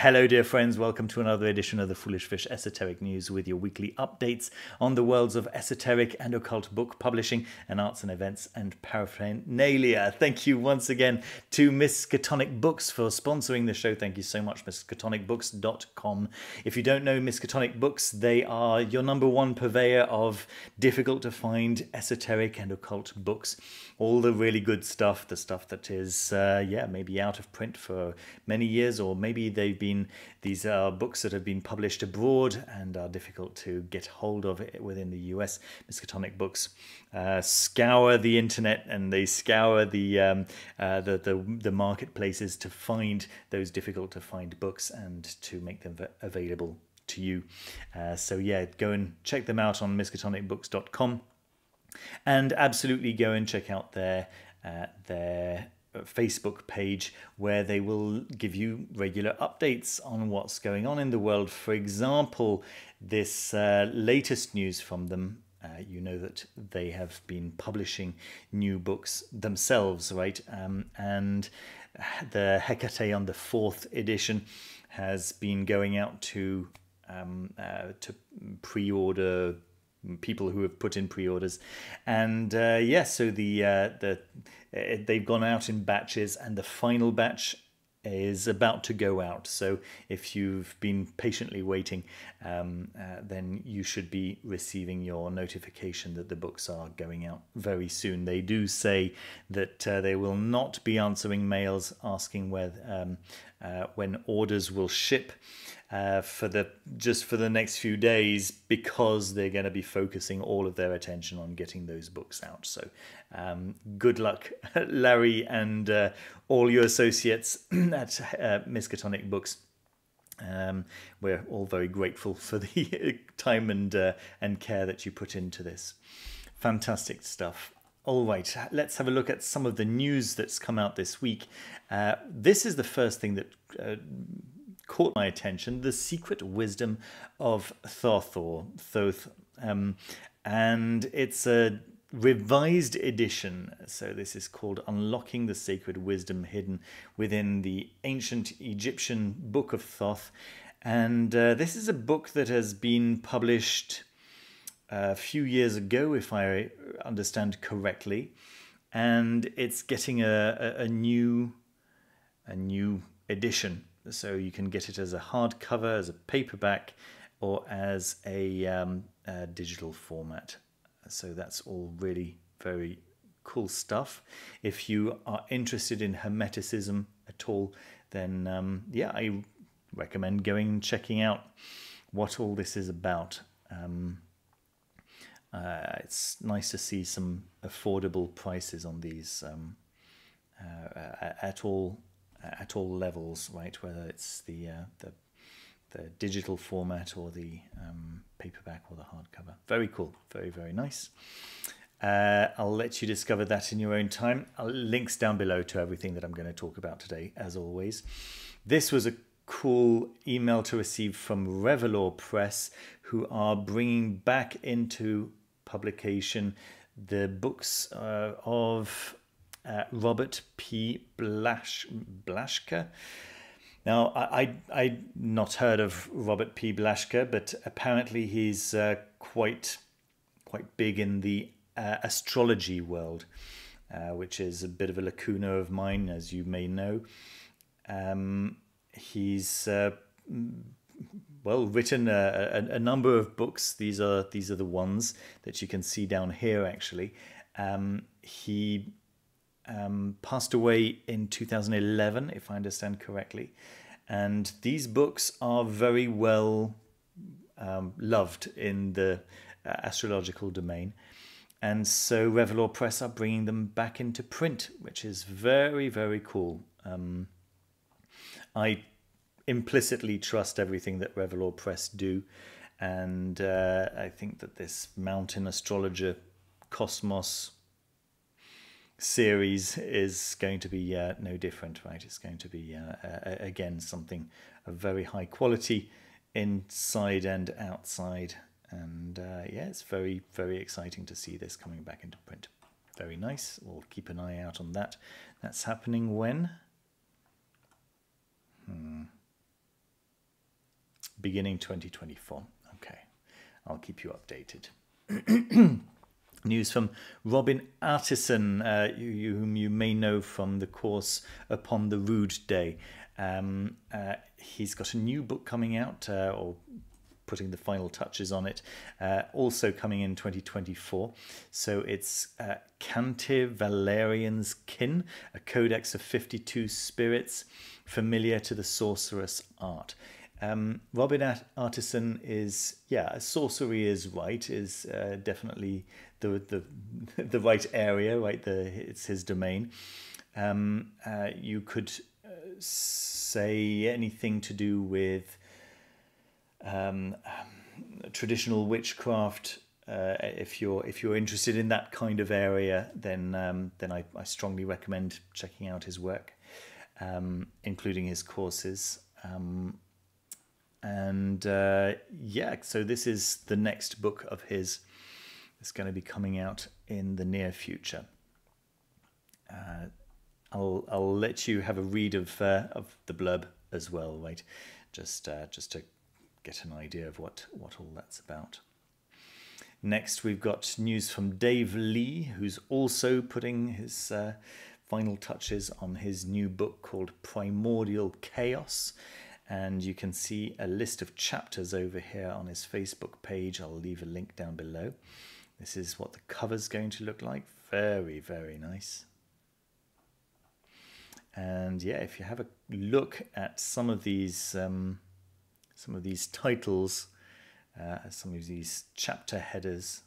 Hello dear friends, welcome to another edition of the Foolish Fish Esoteric News with your weekly updates on the worlds of esoteric and occult book publishing and arts and events and paraphernalia. Thank you once again to Miskatonic Books for sponsoring the show. Thank you so much, miskatonicbooks.com. If you don't know Miskatonic Books, they are your #1 purveyor of difficult to find esoteric and occult books. All the really good stuff, the stuff that is, maybe out of print for many years, or maybe these are books that have been published abroad and are difficult to get hold of within the US. Miskatonic Books scour the internet and they scour the marketplaces to find those difficult to find books and to make them available to you. Go and check them out on miskatonicbooks.com. And absolutely go and check out their Facebook page, where they will give you regular updates on what's going on in the world. For example, this latest news from them, you know that they have been publishing new books themselves, right? And the Hecate on the 4th edition has been going out to pre-order people who have put in pre-orders, and so they've gone out in batches, and the final batch is about to go out. So if you've been patiently waiting, then you should be receiving your notification that the books are going out very soon. They do say that they will not be answering mails asking when orders will ship for the next few days, because they're going to be focusing all of their attention on getting those books out. So good luck, Larry, and all your associates at Miskatonic Books. We're all very grateful for the time and care that you put into this. Fantastic stuff. All right, let's have a look at some of the news that's come out this week. This is the first thing that caught my attention: The Secret Wisdom of Thoth, or Thoth, and it's a revised edition. So this is called Unlocking the Sacred Wisdom Hidden Within the Ancient Egyptian Book of Thoth, and this is a book that has been published a few years ago, if I understand correctly, and it's getting a new edition. So you can get it as a hardcover, as a paperback, or as a digital format. So that's all really very cool stuff. If you are interested in Hermeticism at all, then I recommend going and checking out what all this is about. It's nice to see some affordable prices on these at all levels, right? Whether it's the digital format or the paperback or the hardcover. Very cool, very, very nice. I'll let you discover that in your own time. Links down below to everything that I'm going to talk about today, as always. This was a cool email to receive from Revelore Press, who are bringing back into publication the books of Robert P. Blaschke. Now, I'd not heard of Robert P. Blaschke, but apparently he's quite big in the astrology world, which is a bit of a lacuna of mine, as you may know. He's written a number of books. These are the ones that you can see down here, actually. He passed away in 2011, if I understand correctly. And these books are very well loved in the astrological domain. And so Revelore Press are bringing them back into print, which is very, very cool. I implicitly trust everything that Revelore Press do, and I think that this Mountain Astrologer Cosmos series is going to be no different, right? It's going to be again something of very high quality inside and outside, and it's very, very exciting to see this coming back into print. Very nice. We'll keep an eye out on that. That's happening when? beginning 2024. Okay, I'll keep you updated. News from Robin Artisson, whom you may know from the course Upon the Rude Day. He's got a new book coming out, or putting the final touches on it, also coming in 2024. So it's Cantivalerion's Kin, a codex of 52 spirits, familiar to the sorceress art. Robin Artisson is, sorcery is right, is definitely the right area, right? It's his domain. You could say anything to do with traditional witchcraft. If you're interested in that kind of area, then I strongly recommend checking out his work, including his courses. So this is the next book of his. It's going to be coming out in the near future. I'll let you have a read of the blurb as well, right? Just to get an idea of what all that's about. Next, we've got news from Dave Lee, who's also putting his final touches on his new book called Proimordial Chaos. And you can see a list of chapters over here on his Facebook page. I'll leave a link down below. This is what the cover's going to look like. Very, very nice. And yeah, if you have a look at some of these titles, some of these chapter headers,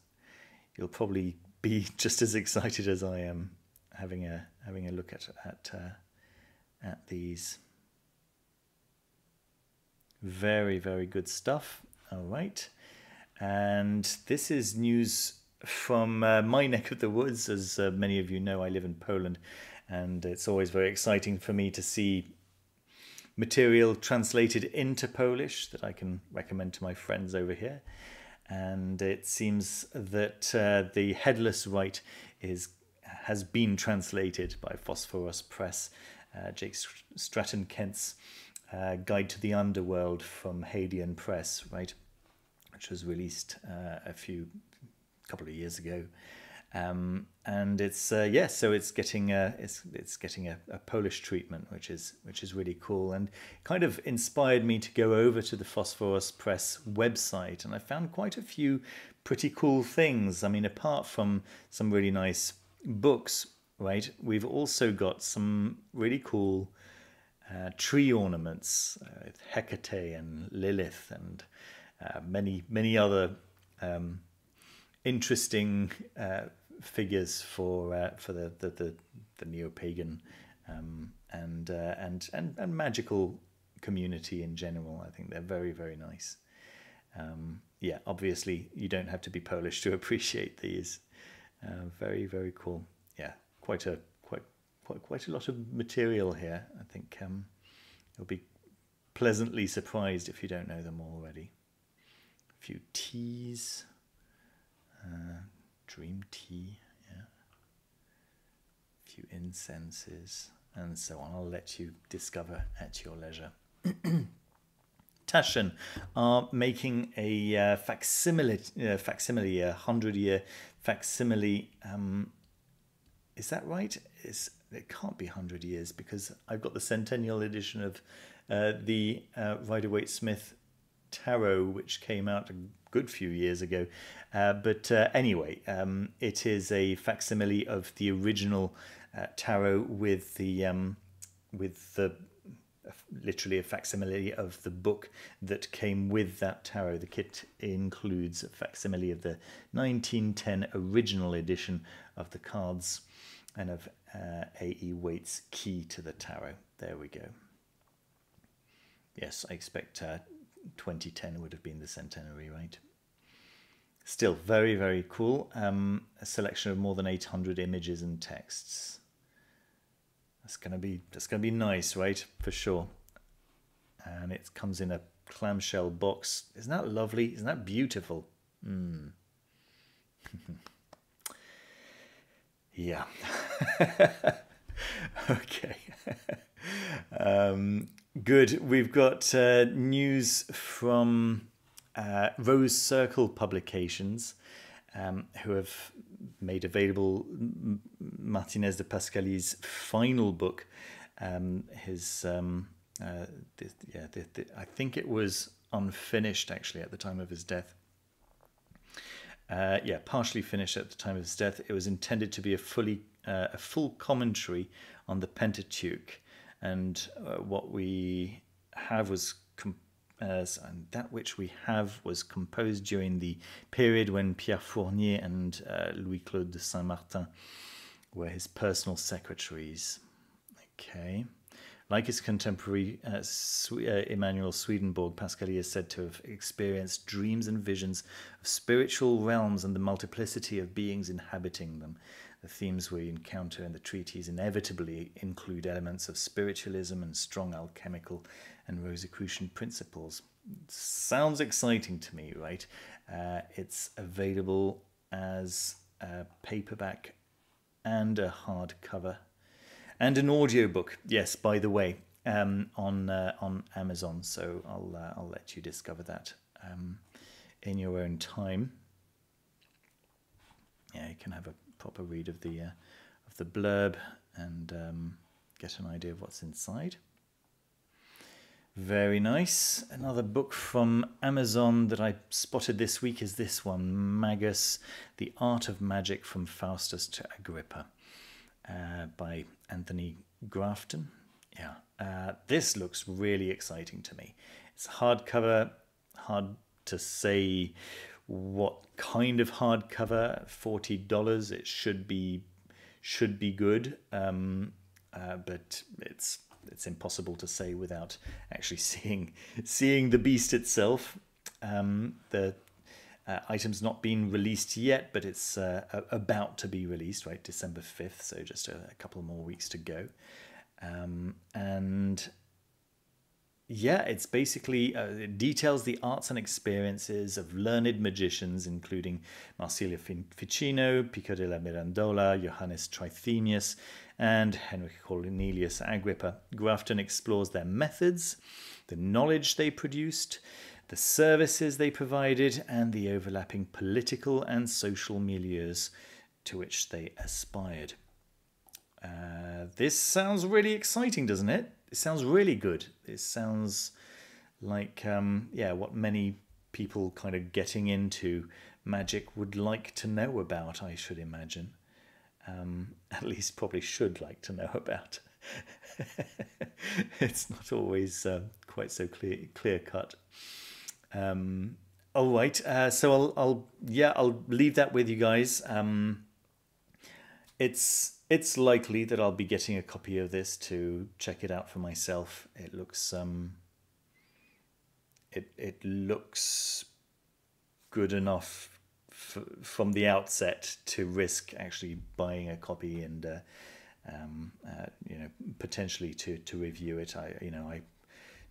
you'll probably be just as excited as I am having a look at these. Very, very good stuff. All right. And this is news from my neck of the woods. As many of you know, I live in Poland, and it's always very exciting for me to see material translated into Polish that I can recommend to my friends over here. And it seems that the Headless RIte has been translated by Phosphorus Press, Jake Stratton Kent's Guide to the Underworld from Hadean Press, right, which was released a couple of years ago, and it's so it's getting a Polish treatment, which is really cool, and kind of inspired me to go over to the Phosphorus Press website, and I found quite a few pretty cool things. I mean, apart from some really nice books, right, we've also got some really cool tree ornaments, Hecate and Lilith, and many other interesting figures for the neo-pagan and magical community in general. I think they're very, very nice. Obviously you don't have to be Polish to appreciate these. Very, very cool. Yeah, quite a lot of material here. I think you'll be pleasantly surprised if you don't know them already. A few teas, dream tea, yeah. A few incenses, and so on. I'll let you discover at your leisure. Taschen are making a facsimile, 100-year facsimile. Is that right? It can't be 100 years, because I've got the centennial edition of the Rider-Waite-Smith Tarot, which came out a good few years ago. But anyway, it is a facsimile of the original tarot with literally a facsimile of the book that came with that tarot. The kit includes a facsimile of the 1910 original edition of the cards and of A.E. Waite's Key to the Tarot. There we go. Yes, I expect 2010 would have been the centenary, right? Still very, very cool. A selection of more than 800 images and texts. That's gonna be nice, right? For sure. And it comes in a clamshell box. Isn't that lovely? Isn't that beautiful? Yeah. Okay. Good. We've got news from Rose Circle Publications, who have made available Martinez de Pasqually's final book. I think it was unfinished actually at the time of his death. Partially finished at the time of his death. It was intended to be a full commentary on the Pentateuch, and what we have was was composed during the period when Pierre Fournier and Louis-Claude de Saint-Martin were his personal secretaries. Okay. Like his contemporary Emanuel Swedenborg, Pasqually is said to have experienced dreams and visions of spiritual realms and the multiplicity of beings inhabiting them. The themes we encounter in the treatise inevitably include elements of spiritualism and strong alchemical and Rosicrucian principles. Sounds exciting to me, right? It's available as a paperback and a hardcover. And an audiobook, yes, by the way, on Amazon. So I'll let you discover that in your own time. Yeah, you can have a proper read of the blurb and get an idea of what's inside. Very nice. Another book from Amazon that I spotted this week is this one, Magus, The Art of Magic from Faustus to Agrippa, by Anthony Grafton. Yeah, this looks really exciting to me. It's hardcover, hard to say what kind of hardcover. $40. It should be good, but it's impossible to say without actually seeing the beast itself. The item's not been released yet, but it's about to be released, right? December 5th, so just a couple more weeks to go. And yeah, it's basically it details the arts and experiences of learned magicians, including Marsilio Ficino, Pico della Mirandola, Johannes Trithemius, and Henry Cornelius Agrippa. Grafton explores their methods, the knowledge they produced, the services they provided, and the overlapping political and social milieus to which they aspired. This sounds really exciting, doesn't it? It sounds really good. It sounds like, what many people kind of getting into magic would like to know about, I should imagine. At least probably should like to know about. It's not always quite so clear cut. All right, so I'll leave that with you guys. It's likely that I'll be getting a copy of this to check it out for myself. It looks it looks good enough from the outset to risk actually buying a copy and potentially to review it. I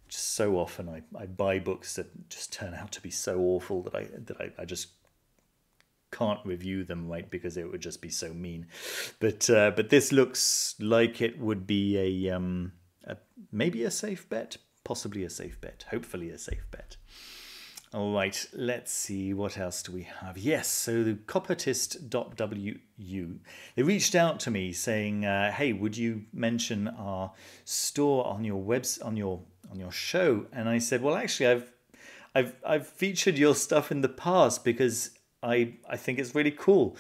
just so often I buy books that just turn out to be so awful that I just can't review them, right, because it would just be so mean. But this looks like it would be a maybe a safe bet, possibly a safe bet, hopefully a safe bet. All right, let's see, what else do we have? Yes, so the Coppertist.wu, they reached out to me saying, hey, would you mention our store on your on your show? And I said, well, actually I've featured your stuff in the past because I think it's really cool.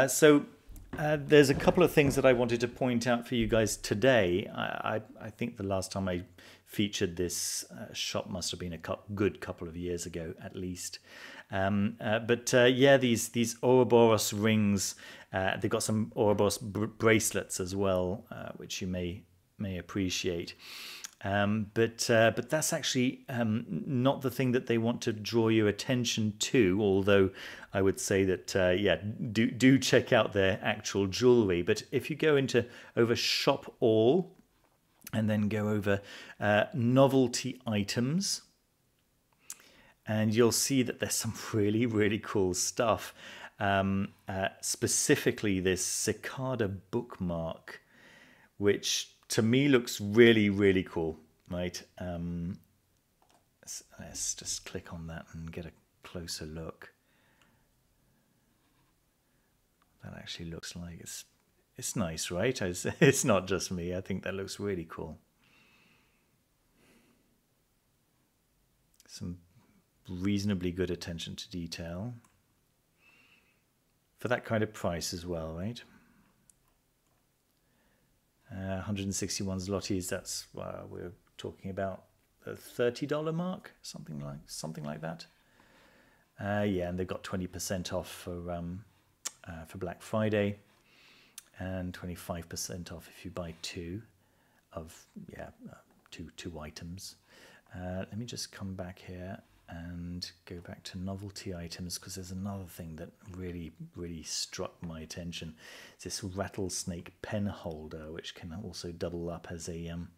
So there's a couple of things that I wanted to point out for you guys today. I think the last time I featured this shop must have been a good couple of years ago at least. These Ouroboros rings, they've got some Ouroboros bracelets as well, which you may appreciate. But that's actually not the thing that they want to draw your attention to, although I would say that, do check out their actual jewellery. But if you go over Shop All and then go over Novelty Items, and you'll see that there's some really, really cool stuff. Specifically this Cicada bookmark, which to me looks really, really cool. right? Let's just click on that and get a closer look. That actually looks like it's nice, right? It's not just me. I think that looks really cool. Some reasonably good attention to detail for that kind of price as well, right? 161 zlotys. That's we're talking about the $30 mark, something like that. Yeah, and they've got 20% off for Black Friday, and 25% off if you buy two items. Let me just come back here and go back to novelty items, because there's another thing that really struck my attention. It's this rattlesnake pen holder, which can also double up as an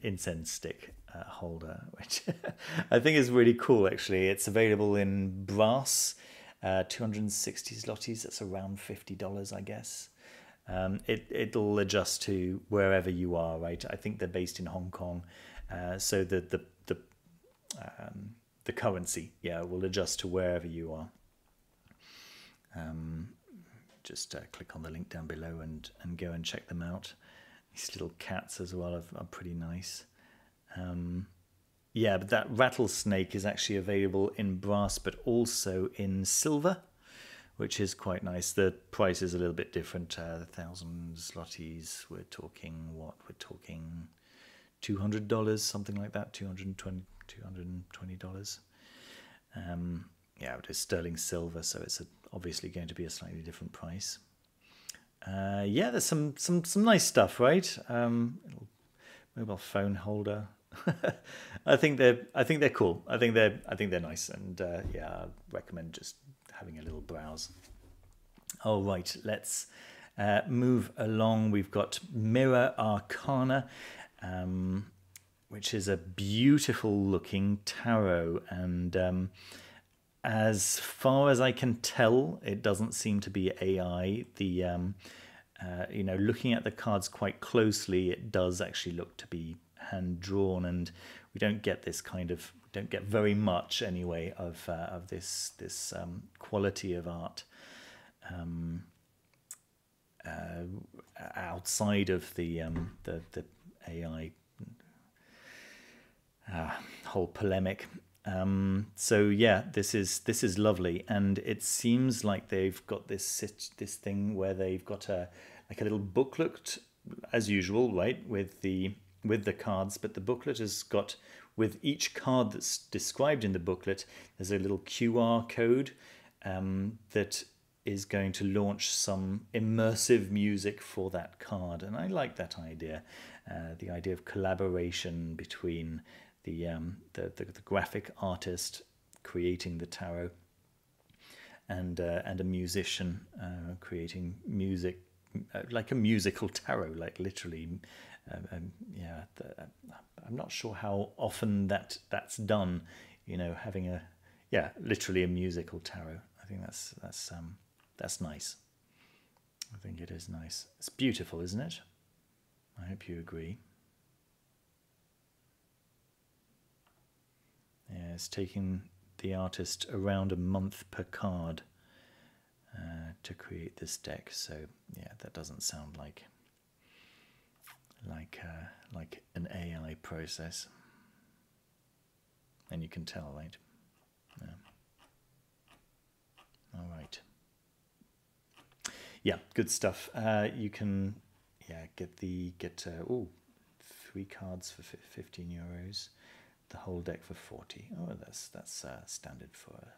incense stick holder, which I think is really cool. Actually, it's available in brass, 260 zlotys. That's around $50, I guess. It'll adjust to wherever you are, right? I think they're based in Hong Kong, so the currency, will adjust to wherever you are. Just click on the link down below and go and check them out. These little cats as well are pretty nice. Yeah, but that rattlesnake is actually available in brass, but also in silver, which is quite nice. The price is a little bit different. 1,000 zlotys. We're talking what? We're talking $200, something like that. $220. Yeah, it is sterling silver, so it's obviously going to be a slightly different price. Yeah, there's some nice stuff, right? Little mobile phone holder. I think they're cool. I think they're nice, and yeah, I recommend just having a little browse. All right, let's move along. We've got Mirror Arcana, which is a beautiful looking tarot, and as far as I can tell, it doesn't seem to be AI. The looking at the cards quite closely, it does actually look to be hand drawn, and we don't get very much anyway of this quality of art outside of the AI whole polemic. So yeah, this is lovely, and it seems like they've got this thing where they've got a little booklet as usual, right, with the cards, but the booklet has got, with each card that's described in the booklet, there's a little QR code that is going to launch some immersive music for that card, and I like that idea. The idea of collaboration between the graphic artist creating the tarot and a musician creating music, like a musical tarot, like literally. Yeah, I'm not sure how often that's done. Having literally a musical tarot. I think that's nice. I think it is nice. It's beautiful, isn't it? I hope you agree. Yeah, it's taking the artist around a month per card to create this deck. So yeah, that doesn't sound like an AI process, and you can tell, right? Yeah. All right. Yeah, good stuff. You can get 3 cards for €15. The whole deck for 40. Oh, that's standard for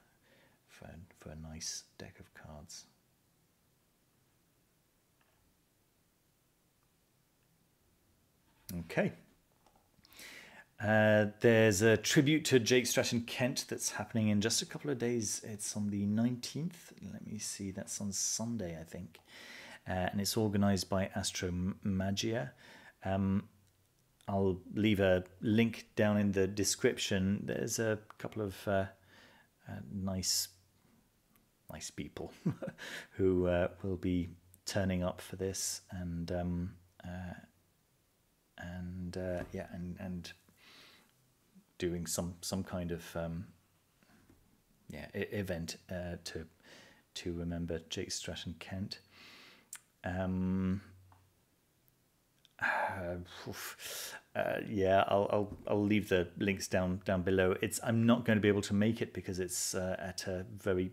a nice deck of cards. Okay. There's a tribute to Jake Stratton Kent that's happening in just a couple of days. It's on the 19th. Let me see. That's on Sunday, I think. And it's organised by Astromagia. I'll leave a link down in the description. There's a couple of nice people who will be turning up for this, and and yeah, and doing some kind of event to remember Jake Stratton Kent. Yeah, I'll leave the links down below. I'm not going to be able to make it because it's at a very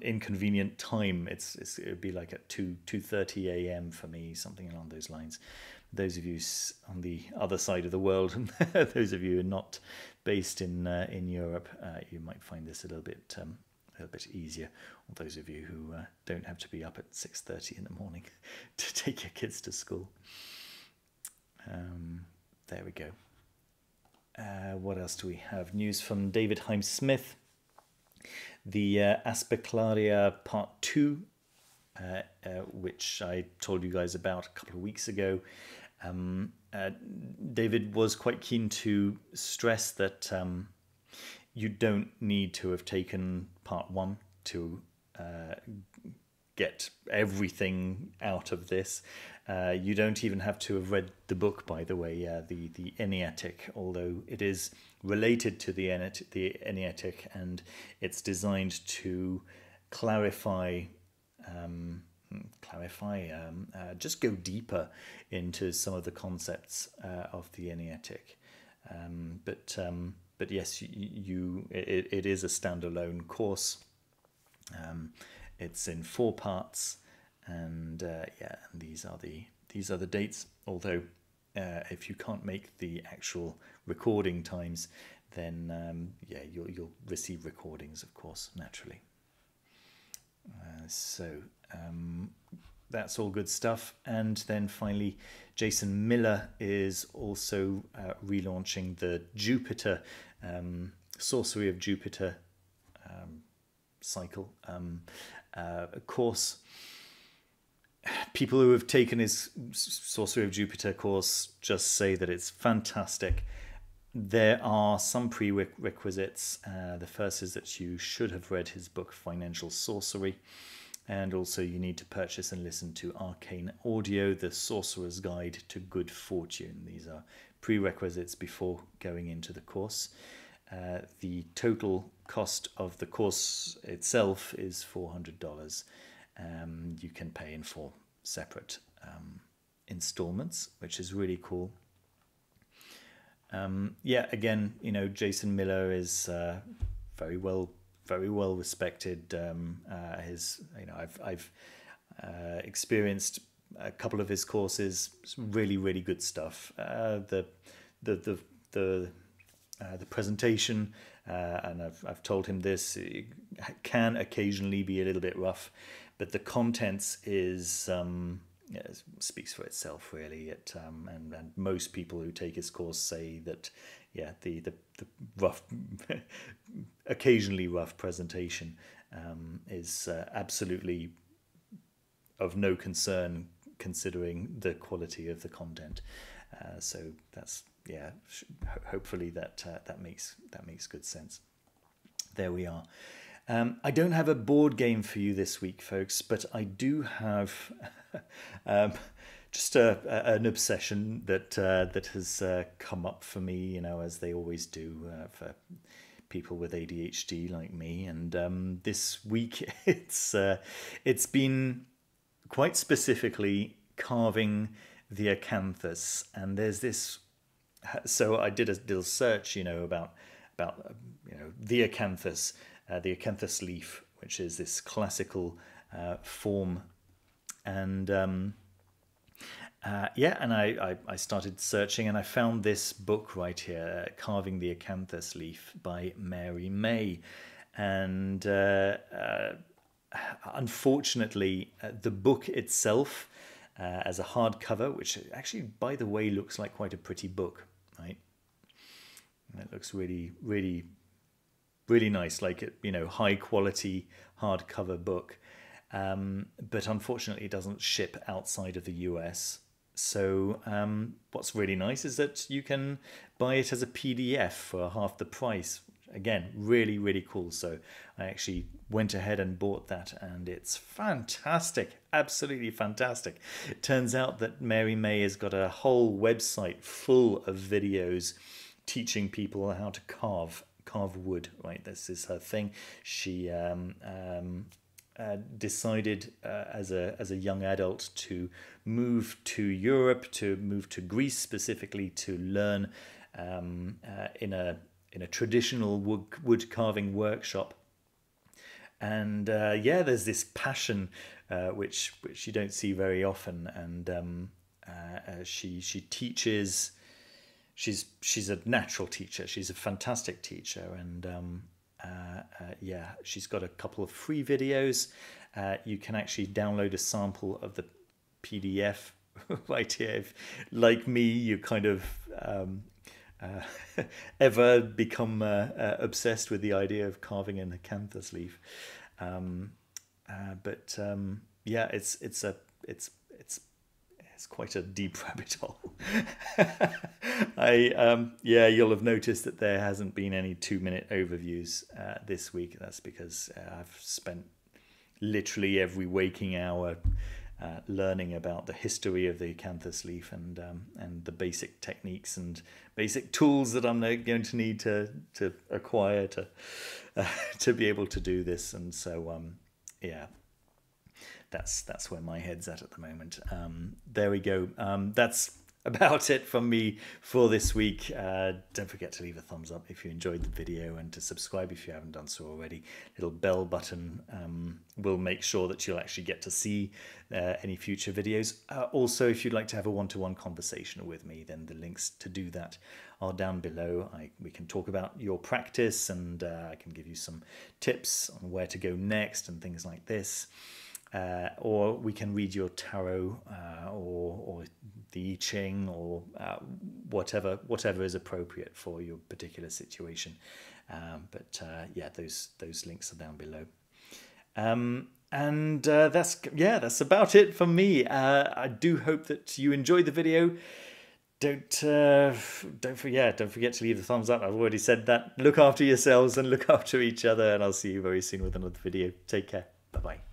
inconvenient time. It would be like at 2:30 a.m. for me, something along those lines. Those of you on the other side of the world, those of you who are not based in Europe, you might find this a little bit easier. Or those of you who don't have to be up at 6:30 in the morning to take your kids to school. There we go. What else do we have? News from David Hymes-Smith. The Aspeklaria Part 2, which I told you guys about a couple of weeks ago. David was quite keen to stress that you don't need to have taken Part 1 to get everything out of this. You don't even have to have read the book, by the way, the Enneatic, although it is related to the Enneatic, and it's designed to clarify, just go deeper into some of the concepts of the Enneatic. But yes, it is a standalone course. It's in 4 parts, and yeah, and these are the dates. Although, if you can't make the actual recording times, then yeah, you'll receive recordings, of course, naturally. So that's all good stuff. And then finally, Jason Miller is also relaunching the Jupiter Sorcery of Jupiter cycle course. People who have taken his Sorcery of Jupiter course just say that it's fantastic. There are some prerequisites. The first is that you should have read his book Financial Sorcery, and also you need to purchase and listen to Arcane Audio, The Sorcerer's Guide to Good Fortune. These are prerequisites before going into the course. The total cost of the course itself is $400. You can pay in 4 separate installments, which is really cool. Yeah, again, you know, Jason Miller is very well respected. I've experienced a couple of his courses. It's really good stuff. The presentation, and I've told him this, it can occasionally be a little bit rough, but the contents is it speaks for itself, really. And most people who take his course say that, yeah, the rough, occasionally rough presentation is absolutely of no concern considering the quality of the content. So that's, yeah, hopefully that makes good sense. There we are. I don't have a board game for you this week, folks, but I do have just an obsession that has come up for me, you know, as they always do for people with ADHD like me. And this week it's been quite specifically carving the Acanthus, and there's this. So I did a little search, you know, about the Acanthus. The Acanthus leaf, which is this classical form, and yeah, and I started searching, and I found this book right here, Carving the Acanthus Leaf by Mary May, and unfortunately, the book itself, as a hardcover, which actually, by the way, looks like quite a pretty book, right? And it looks really nice, like it, you know, high quality hardcover book, but unfortunately it doesn't ship outside of the US. So what's really nice is that you can buy it as a PDF for half the price, again, really, really cool. So I actually went ahead and bought that, and it's fantastic, absolutely fantastic. It turns out that Mary May has got a whole website full of videos teaching people how to carve wood, right? This is her thing. She decided as a young adult to move to Europe, to move to Greece specifically, to learn in a traditional wood carving workshop. And yeah, there's this passion which you don't see very often, and she teaches. She's a natural teacher. She's a fantastic teacher, and yeah, she's got a couple of free videos. You can actually download a sample of the PDF right here. If, like me, you kind of ever become obsessed with the idea of carving an acanthus leaf. But yeah, it's quite a deep rabbit hole. Yeah, you'll have noticed that there hasn't been any 2-minute overviews this week. That's because I've spent literally every waking hour learning about the history of the acanthus leaf and the basic techniques and basic tools that I'm going to need to acquire to be able to do this. And so yeah, that's where my head's at the moment. There we go. That's about it from me for this week. Don't forget to leave a thumbs up if you enjoyed the video, and to subscribe if you haven't done so already. Little bell button will make sure that you'll actually get to see any future videos. Also, if you'd like to have a one-to-one conversation with me, then the links to do that are down below. We can talk about your practice, and I can give you some tips on where to go next and things like this. Or we can read your tarot or the I Ching, or whatever is appropriate for your particular situation. But yeah, those links are down below. And that's about it from me. I do hope that you enjoyed the video. Don't forget to leave the thumbs up. I've already said that. Look after yourselves and look after each other, and I'll see you very soon with another video. Take care. Bye bye.